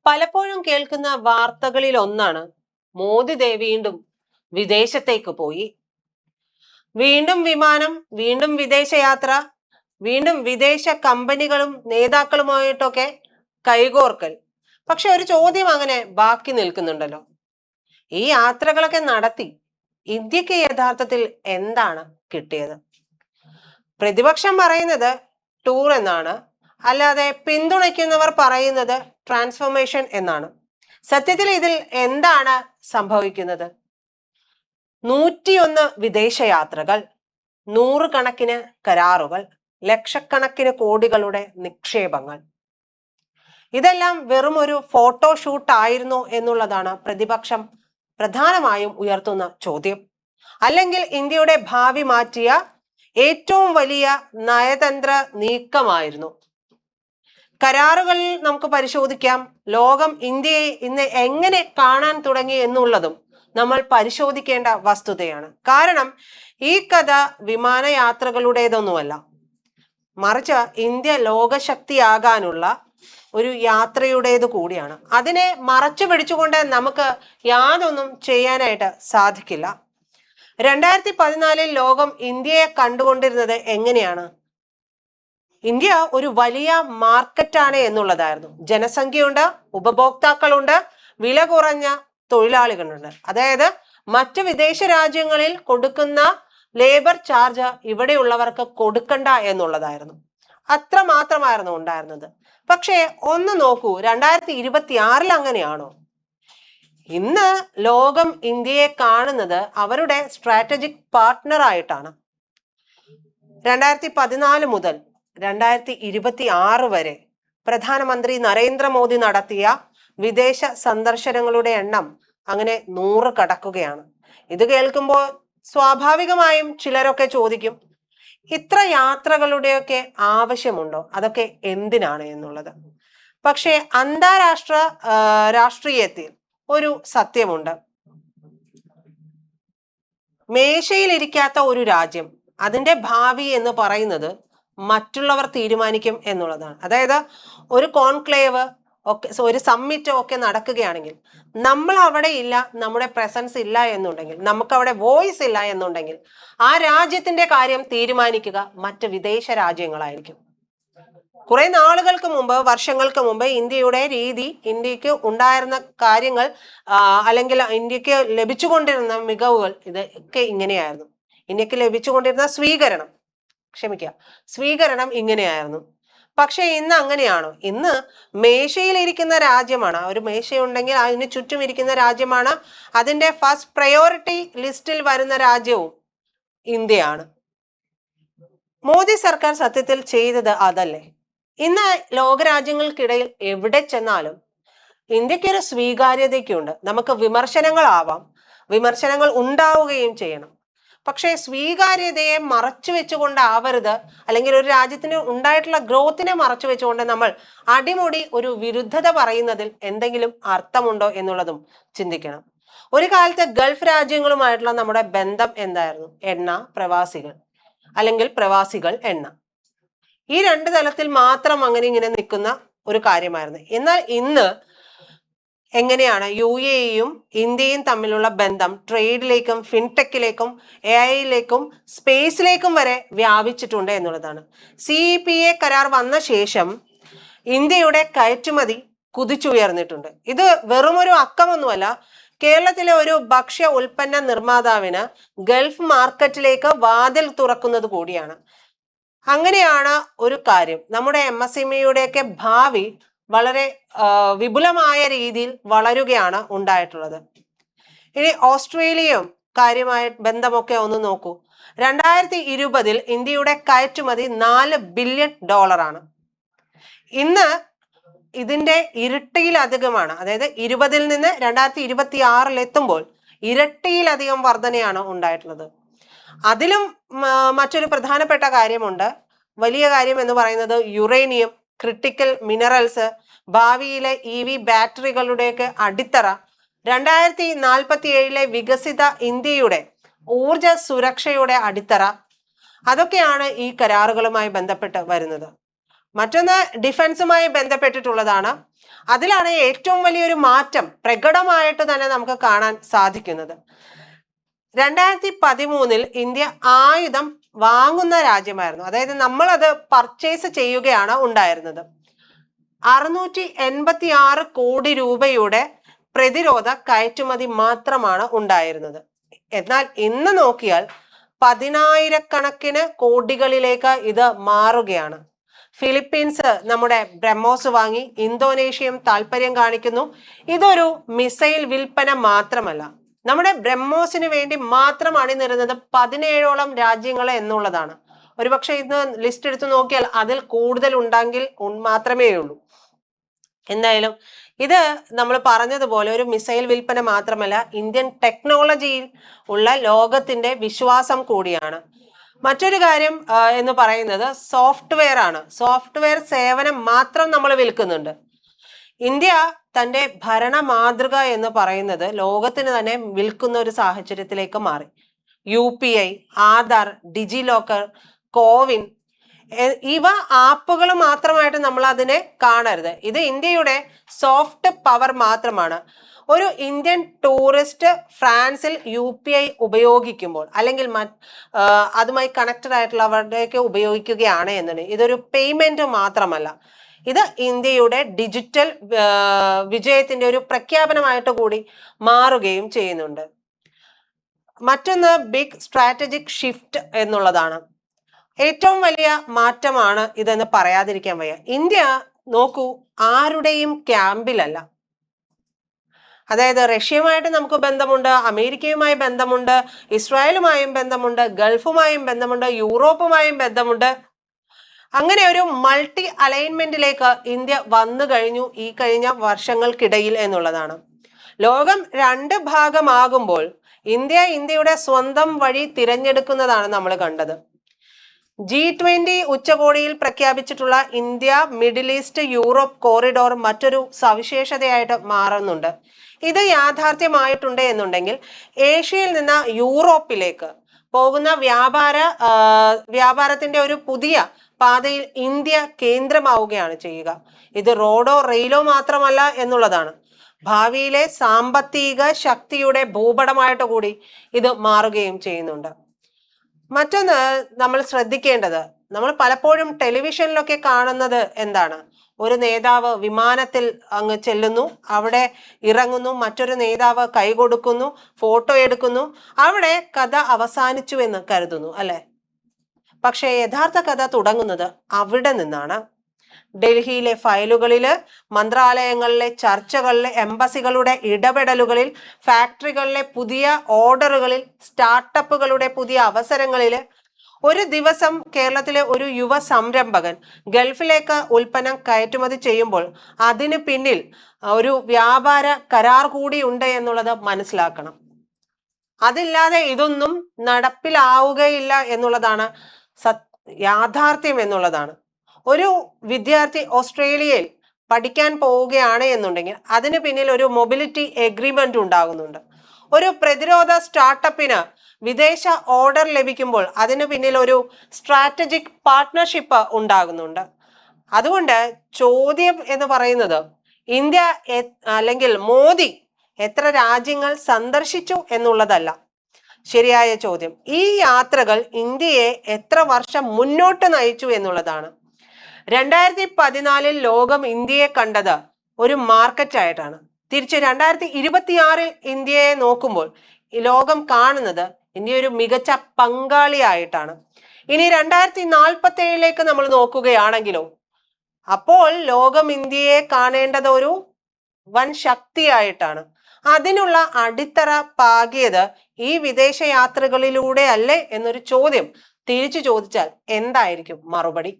പലപ്പോഴും കേൾക്കുന്ന വാർത്തകളിൽ ഒന്നാണ് മോദി ദേ വീണ്ടും വിദേശത്തേക്ക് പോയി. വീണ്ടും വിമാനം, വീണ്ടും വിദേശയാത്ര, വീണ്ടും വിദേശ കമ്പനികളും നേതാക്കളുമായിട്ടൊക്കെ കൈകോർക്കൽ. പക്ഷെ ഒരു ചോദ്യം അങ്ങനെ ബാക്കി നിൽക്കുന്നുണ്ടല്ലോ. ഈ യാത്രകളൊക്കെ നടത്തി ഇന്ത്യക്ക് യഥാർത്ഥത്തിൽ എന്താണ് കിട്ടിയത്? പ്രതിപക്ഷം പറയുന്നത് ടൂർ എന്നാണ്, അല്ലാതെ പിന്തുണയ്ക്കുന്നവർ പറയുന്നത് ട്രാൻസ്ഫോർമേഷൻ എന്നാണ്. സത്യത്തിൽ ഇതിൽ എന്താണ് സംഭവിക്കുന്നത്? 101 വിദേശയാത്രകൾ, നൂറുകണക്കിന് കരാറുകൾ, ലക്ഷക്കണക്കിന് കോടികളുടെ നിക്ഷേപങ്ങൾ, ഇതെല്ലാം വെറും ഒരു ഫോട്ടോഷൂട്ട് ആയിരുന്നോ എന്നുള്ളതാണ് പ്രതിപക്ഷം പ്രധാനമായും ഉയർത്തുന്ന ചോദ്യം. അല്ലെങ്കിൽ ഇന്ത്യയുടെ ഭാവി മാറ്റിയ ഏറ്റവും വലിയ നയതന്ത്ര നീക്കമായിരുന്നു? കരാറുകളിൽ നമുക്ക് പരിശോധിക്കാം. ലോകം ഇന്ത്യയെ ഇന്ന് എങ്ങനെ കാണാൻ തുടങ്ങി എന്നുള്ളതും നമ്മൾ പരിശോധിക്കേണ്ട വസ്തുതയാണ്. കാരണം ഈ കഥ വിമാനയാത്രകളുടേതൊന്നുമല്ല, മറിച്ച് ഇന്ത്യ ലോകശക്തിയാകാനുള്ള ഒരു യാത്രയുടേത് കൂടിയാണ്. അതിനെ മറച്ചു പിടിച്ചുകൊണ്ട് നമുക്ക് യാതൊന്നും ചെയ്യാനായിട്ട് സാധിക്കില്ല. 2014 ലോകം ഇന്ത്യയെ കണ്ടുകൊണ്ടിരുന്നത് എങ്ങനെയാണ്? ഇന്ത്യ ഒരു വലിയ മാർക്കറ്റാണ് എന്നുള്ളതായിരുന്നു. ജനസംഖ്യയുണ്ട്, ഉപഭോക്താക്കളുണ്ട്, വില കുറഞ്ഞ തൊഴിലാളികളുണ്ട്. അതായത് മറ്റ് വിദേശ രാജ്യങ്ങളിൽ കൊടുക്കുന്ന ലേബർ ചാർജ് ഇവിടെയുള്ളവർക്ക് കൊടുക്കണ്ട എന്നുള്ളതായിരുന്നു. അത്ര മാത്രമായിരുന്നു ഉണ്ടായിരുന്നത്. പക്ഷേ ഒന്ന് നോക്കൂ, 2026 അങ്ങനെയാണോ? ഇന്ന് ലോകം ഇന്ത്യയെ കാണുന്നത് അവരുടെ സ്ട്രാറ്റജിക് പാർട്ട്ണർ ആയിട്ടാണ്. 2014 മുതൽ 2026 വരെ പ്രധാനമന്ത്രി നരേന്ദ്രമോദി നടത്തിയ വിദേശ സന്ദർശനങ്ങളുടെ എണ്ണം അങ്ങനെ 100 കടക്കുകയാണ്. ഇത് കേൾക്കുമ്പോൾ സ്വാഭാവികമായും ചിലരൊക്കെ ചോദിക്കും, ഇത്ര യാത്രകളുടെയൊക്കെ ആവശ്യമുണ്ടോ? അതൊക്കെ എന്തിനാണ് എന്നുള്ളത്. പക്ഷേ അന്താരാഷ്ട്ര രാഷ്ട്രീയത്തിൽ ഒരു സത്യമുണ്ട്. മേശയിലിരിക്കാത്ത ഒരു രാജ്യം, അതിൻ്റെ ഭാവി എന്ന് പറയുന്നത് മറ്റുള്ളവർ തീരുമാനിക്കും എന്നുള്ളതാണ്. അതായത് ഒരു കോൺക്ലേവ് ഒക്കെ, ഒരു സമ്മിറ്റ് ഒക്കെ നടക്കുകയാണെങ്കിൽ നമ്മൾ അവിടെ ഇല്ല, നമ്മുടെ പ്രസൻസ് ഇല്ല എന്നുണ്ടെങ്കിൽ, നമുക്ക് അവിടെ വോയിസ് ഇല്ല എന്നുണ്ടെങ്കിൽ, ആ രാജ്യത്തിന്റെ കാര്യം തീരുമാനിക്കുക മറ്റ് വിദേശ രാജ്യങ്ങളായിരിക്കും. കുറെ നാളുകൾക്ക് മുമ്പ്, വർഷങ്ങൾക്ക് മുമ്പ് ഇന്ത്യയുടെ രീതി, ഇന്ത്യക്ക് ഉണ്ടായിരുന്ന കാര്യങ്ങൾ, അല്ലെങ്കിൽ ഇന്ത്യക്ക് ലഭിച്ചുകൊണ്ടിരുന്ന മികവുകൾ, ഇതൊക്കെ ഇങ്ങനെയായിരുന്നു. ഇന്ത്യക്ക് ലഭിച്ചുകൊണ്ടിരുന്ന സ്വീകരണം ഇങ്ങനെയായിരുന്നു. പക്ഷെ ഇന്ന് അങ്ങനെയാണോ? ഇന്ന് മേശയിലിരിക്കുന്ന രാജ്യമാണ്, ഒരു മേശയുണ്ടെങ്കിൽ അതിന് ചുറ്റും ഇരിക്കുന്ന രാജ്യമാണ്, അതിൻ്റെ ഫസ്റ്റ് പ്രയോറിറ്റി ലിസ്റ്റിൽ വരുന്ന രാജ്യവും ഇന്ത്യയാണ്. മോദി സർക്കാർ സത്യത്തിൽ ചെയ്തത് അതല്ലേ? ഇന്ന് ലോകരാജ്യങ്ങൾക്കിടയിൽ എവിടെ ചെന്നാലും ഇന്ത്യക്കൊരു സ്വീകാര്യതയ്ക്കുണ്ട്. നമുക്ക് വിമർശനങ്ങളാവാം, വിമർശനങ്ങൾ ഉണ്ടാവുകയും ചെയ്യണം. പക്ഷേ സ്വീകാര്യതയെ മറച്ചു വെച്ചുകൊണ്ടാവരുത്, അല്ലെങ്കിൽ ഒരു രാജ്യത്തിന് ഉണ്ടായിട്ടുള്ള ഗ്രോത്തിനെ മറച്ചു വെച്ചുകൊണ്ട് നമ്മൾ അടിമുടി ഒരു വിരുദ്ധത പറയുന്നതിൽ എന്തെങ്കിലും അർത്ഥമുണ്ടോ എന്നുള്ളതും ചിന്തിക്കണം. ഒരു കാലത്ത് ഗൾഫ് രാജ്യങ്ങളുമായിട്ടുള്ള നമ്മുടെ ബന്ധം എന്തായിരുന്നു? എണ്ണ, പ്രവാസികൾ, അല്ലെങ്കിൽ പ്രവാസികൾ, എണ്ണ, ഈ രണ്ട് തലത്തിൽ മാത്രം അങ്ങനെ ഇങ്ങനെ നിൽക്കുന്ന ഒരു കാര്യമായിരുന്നു. എന്നാൽ ഇന്ന് എങ്ങനെയാണ് UAE-യും ഇന്ത്യയും തമ്മിലുള്ള ബന്ധം ട്രേഡിലേക്കും ഫിൻടെക്കിലേക്കും AI-യിലേക്കും സ്പേസിലേക്കും വരെ വ്യാപിച്ചിട്ടുണ്ട് എന്നുള്ളതാണ്. CEPA കരാർ വന്ന ശേഷം ഇന്ത്യയുടെ കയറ്റുമതി കുതിച്ചുയർന്നിട്ടുണ്ട്. ഇത് വെറുമൊരു അക്കമൊന്നുമല്ല. കേരളത്തിലെ ഒരു ഭക്ഷ്യ ഉൽപ്പന്ന നിർമ്മാതാവിന് ഗൾഫ് മാർക്കറ്റിലേക്ക് വാതിൽ തുറക്കുന്നത് കൂടിയാണ്. അങ്ങനെയാണ് ഒരു കാര്യം. നമ്മുടെ MSMEയുടെയൊക്കെ ഭാവി വളരെ വിപുലമായ രീതിയിൽ വളരുകയാണ് ഉണ്ടായിട്ടുള്ളത്. ഇനി ഓസ്ട്രേലിയയും കാര്യമായ ബന്ധമൊക്കെ ഒന്ന് നോക്കൂ. 2020 ഇന്ത്യയുടെ കയറ്റുമതി $4 ബില്യൺ. ഇന്ന് ഇതിന്റെ ഇരട്ടിയിലധികമാണ്. അതായത് 20-ൽ നിന്ന് 2026 എത്തുമ്പോൾ ഇരട്ടിയിലധികം വർധനയാണ് ഉണ്ടായിട്ടുള്ളത്. അതിലും മറ്റൊരു പ്രധാനപ്പെട്ട കാര്യമുണ്ട്. വലിയ കാര്യം എന്ന് പറയുന്നത് യുറേനിയം, ക്രിട്ടിക്കൽ മിനറൽസ്, ഭാവിയിലെ EV ബാറ്ററികളുടെയൊക്കെ അടിത്തറ, 2047 വികസിത ഇന്ത്യയുടെ ഊർജ സുരക്ഷയുടെ അടിത്തറ, അതൊക്കെയാണ് ഈ കരാറുകളുമായി ബന്ധപ്പെട്ട് വരുന്നത്. മറ്റൊന്ന് ഡിഫൻസുമായി ബന്ധപ്പെട്ടിട്ടുള്ളതാണ്. അതിലാണ് ഏറ്റവും വലിയൊരു മാറ്റം പ്രകടമായിട്ട് തന്നെ നമുക്ക് കാണാൻ സാധിക്കുന്നത്. 2013 ഇന്ത്യ ആയുധം വാങ്ങുന്ന രാജ്യമായിരുന്നു. അതായത് നമ്മൾ അത് പർച്ചേസ് ചെയ്യുകയാണ് ഉണ്ടായിരുന്നത്. 686 കോടി രൂപയുടെ പ്രതിരോധ കയറ്റുമതി മാത്രമാണ് ഉണ്ടായിരുന്നത്. എന്നാൽ ഇന്ന് നോക്കിയാൽ 10,000-കണക്കിന് കോടികളിലേക്ക് ഇത് മാറുകയാണ്. ഫിലിപ്പീൻസ് നമ്മുടെ ബ്രഹ്മോസ് വാങ്ങി, ഇന്തോനേഷ്യയും താല്പര്യം കാണിക്കുന്നു. ഇതൊരു മിസൈൽ വിൽപ്പന മാത്രമല്ല, നമ്മുടെ ബ്രഹ്മോസിന് വേണ്ടി മാത്രം അണിനിരുന്നത് 17ഓളം രാജ്യങ്ങൾ എന്നുള്ളതാണ്. ഒരുപക്ഷെ ഇന്ന് ലിസ്റ്റ് എടുത്തു നോക്കിയാൽ അതിൽ കൂടുതൽ ഉണ്ടെങ്കിൽ മാത്രമേ ഉള്ളൂ. എന്തായാലും ഇത് നമ്മൾ പറഞ്ഞതുപോലെ ഒരു മിസൈൽ വിൽപ്പന മാത്രമല്ല, ഇന്ത്യൻ ടെക്നോളജിയിൽ ഉള്ള ലോകത്തിന്റെ വിശ്വാസം കൂടിയാണ്. മറ്റൊരു കാര്യം എന്ന് പറയുന്നത് സോഫ്റ്റ്വെയർ ആണ്. സോഫ്റ്റ്വെയർ സേവനം മാത്രം നമ്മൾ വിൽക്കുന്നുണ്ട്. ഇന്ത്യ തന്റെ ഭരണ മാതൃക എന്ന് പറയുന്നത് ലോകത്തിന് തന്നെ വിൽക്കുന്ന ഒരു സാഹചര്യത്തിലേക്ക് മാറി. UPI, ആധാർ, ഡിജി ലോക്കർ, കോവിൻ, ഇവ ആപ്പുകൾ മാത്രമായിട്ട് നമ്മൾ അതിനെ കാണരുത്. ഇത് ഇന്ത്യയുടെ സോഫ്റ്റ് പവർ മാത്രമാണ്. ഒരു ഇന്ത്യൻ ടൂറിസ്റ്റ് ഫ്രാൻസിൽ UPI ഉപയോഗിക്കുമ്പോൾ അല്ലെങ്കിൽ അതുമായി കണക്റ്റഡ് ആയിട്ടുള്ളവരുടെയൊക്കെ ഉപയോഗിക്കുകയാണ് എന്നുണ്ടെങ്കിൽ ഇതൊരു പേയ്മെന്റ് മാത്രമല്ല, ഇത് ഇന്ത്യയുടെ ഡിജിറ്റൽ വിജയത്തിന്റെ ഒരു പ്രഖ്യാപനമായിട്ട് കൂടി മാറുകയും ചെയ്യുന്നുണ്ട്. മറ്റൊന്ന് ബിഗ് സ്ട്രാറ്റജിക് ഷിഫ്റ്റ് എന്നുള്ളതാണ്. ഏറ്റവും വലിയ മാറ്റമാണ് ഇതെന്ന് പറയാതിരിക്കാൻ വയ്യ. ഇന്ത്യ നോക്കൂ, ആരുടെയും ക്യാമ്പിലല്ല. അതായത് റഷ്യയുമായിട്ട് നമുക്ക് ബന്ധമുണ്ട്, അമേരിക്കയുമായി ബന്ധമുണ്ട്, ഇസ്രായേലുമായും ബന്ധമുണ്ട്, ഗൾഫുമായും ബന്ധമുണ്ട്, യൂറോപ്പുമായും ബന്ധമുണ്ട്. അങ്ങനെ ഒരു മൾട്ടി അലൈൻമെന്റിലേക്ക് ഇന്ത്യ വന്നു കഴിഞ്ഞു ഈ കഴിഞ്ഞ വർഷങ്ങൾക്കിടയിൽ എന്നുള്ളതാണ്. ലോകം 2 ഭാഗമാകുമ്പോൾ ഇന്ത്യയുടെ സ്വന്തം വഴി തിരഞ്ഞെടുക്കുന്നതാണ് നമ്മൾ കണ്ടത്. G20 ഉച്ചകോടിയിൽ പ്രഖ്യാപിച്ചിട്ടുള്ള India middle east Europe corridor മറ്റൊരു സവിശേഷതയായിട്ട് മാറുന്നുണ്ട്. ഇത് യാഥാർത്ഥ്യമായിട്ടുണ്ട് എന്നുണ്ടെങ്കിൽ ഏഷ്യയിൽ നിന്ന് യൂറോപ്പിലേക്ക് പോകുന്ന വ്യാപാരത്തിന്റെ ഒരു പുതിയ പാതയിൽ ഇന്ത്യ കേന്ദ്രമാവുകയാണ് ചെയ്യുക. ഇത് റോഡോ റെയിലോ മാത്രമല്ല എന്നുള്ളതാണ്. ഭാവിയിലെ സാമ്പത്തിക ശക്തിയുടെ ഭൂപടമായിട്ട് കൂടി ഇത് മാറുകയും ചെയ്യുന്നുണ്ട്. മറ്റൊന്ന് നമ്മൾ ശ്രദ്ധിക്കേണ്ടത്, നമ്മൾ പലപ്പോഴും ടെലിവിഷനിലൊക്കെ കാണുന്നത് എന്താണ്? ഒരു നേതാവ് വിമാനത്തിൽ അങ്ങ് ചെല്ലുന്നു, അവിടെ ഇറങ്ങുന്നു, മറ്റൊരു നേതാവ് കൈ കൊടുക്കുന്നു, ഫോട്ടോ എടുക്കുന്നു, അവിടെ കഥ അവസാനിച്ചു എന്ന് കരുതുന്നു, അല്ലെ? പക്ഷേ യഥാർത്ഥ കഥ തുടങ്ങുന്നത് അവിടെ നിന്നാണ്. ഡൽഹിയിലെ ഫയലുകളില്, മന്ത്രാലയങ്ങളിലെ ചർച്ചകളിലെ, എംബസികളുടെ ഇടപെടലുകളിൽ, ഫാക്ടറികളിലെ പുതിയ ഓർഡറുകളിൽ, സ്റ്റാർട്ടപ്പുകളുടെ പുതിയ അവസരങ്ങളില്. ഒരു ദിവസം കേരളത്തിലെ ഒരു യുവ സംരംഭകൻ ഗൾഫിലേക്ക് ഉൽപ്പന്നം കയറ്റുമതി ചെയ്യുമ്പോൾ അതിന് പിന്നിൽ ഒരു വ്യാപാര കരാർ കൂടി ഉണ്ട് എന്നുള്ളത് മനസ്സിലാക്കണം. അതില്ലാതെ ഇതൊന്നും നടപ്പിലാവുകയില്ല എന്നുള്ളതാണ് യാഥാർത്ഥ്യം എന്നുള്ളതാണ്. ഒരു വിദ്യാർത്ഥി ഓസ്ട്രേലിയയിൽ പഠിക്കാൻ പോവുകയാണ് എന്നുണ്ടെങ്കിൽ അതിന് പിന്നിൽ ഒരു മൊബിലിറ്റി എഗ്രിമെന്റ് ഉണ്ടാകുന്നുണ്ട്. ഒരു പ്രതിരോധ സ്റ്റാർട്ടപ്പിന് വിദേശ ഓർഡർ ലഭിക്കുമ്പോൾ അതിന് പിന്നിൽ ഒരു സ്ട്രാറ്റജിക് പാർട്ട്ണർഷിപ്പ് ഉണ്ടാകുന്നുണ്ട്. അതുകൊണ്ട് ചോദ്യം എന്ന് പറയുന്നത് ഇന്ത്യ അല്ലെങ്കിൽ മോദി എത്ര രാജ്യങ്ങൾ സന്ദർശിച്ചു എന്നുള്ളതല്ല. ശരിയായ ചോദ്യം ഈ യാത്രകൾ ഇന്ത്യയെ എത്ര വർഷം മുന്നോട്ട് നയിച്ചു എന്നുള്ളതാണ്. 2014 ലോകം ഇന്ത്യയെ കണ്ടത് ഒരു മാർക്കറ്റ് ആയിട്ടാണ്. തിരിച്ച് 2026 ഇന്ത്യയെ നോക്കുമ്പോൾ ഈ ലോകം കാണുന്നത് ഇന്ത്യ ഒരു മികച്ച പങ്കാളിയായിട്ടാണ്. ഇനി 2047 നമ്മൾ നോക്കുകയാണെങ്കിലോ അപ്പോൾ ലോകം ഇന്ത്യയെ കാണേണ്ടത് ഒരു വൻ ശക്തിയായിട്ടാണ്. അതിനുള്ള അടിത്തറ പാകിയത് ഈ വിദേശ യാത്രകളിലൂടെ അല്ലേ എന്നൊരു ചോദ്യം തിരിച്ചു ചോദിച്ചാൽ എന്തായിരിക്കും മറുപടി?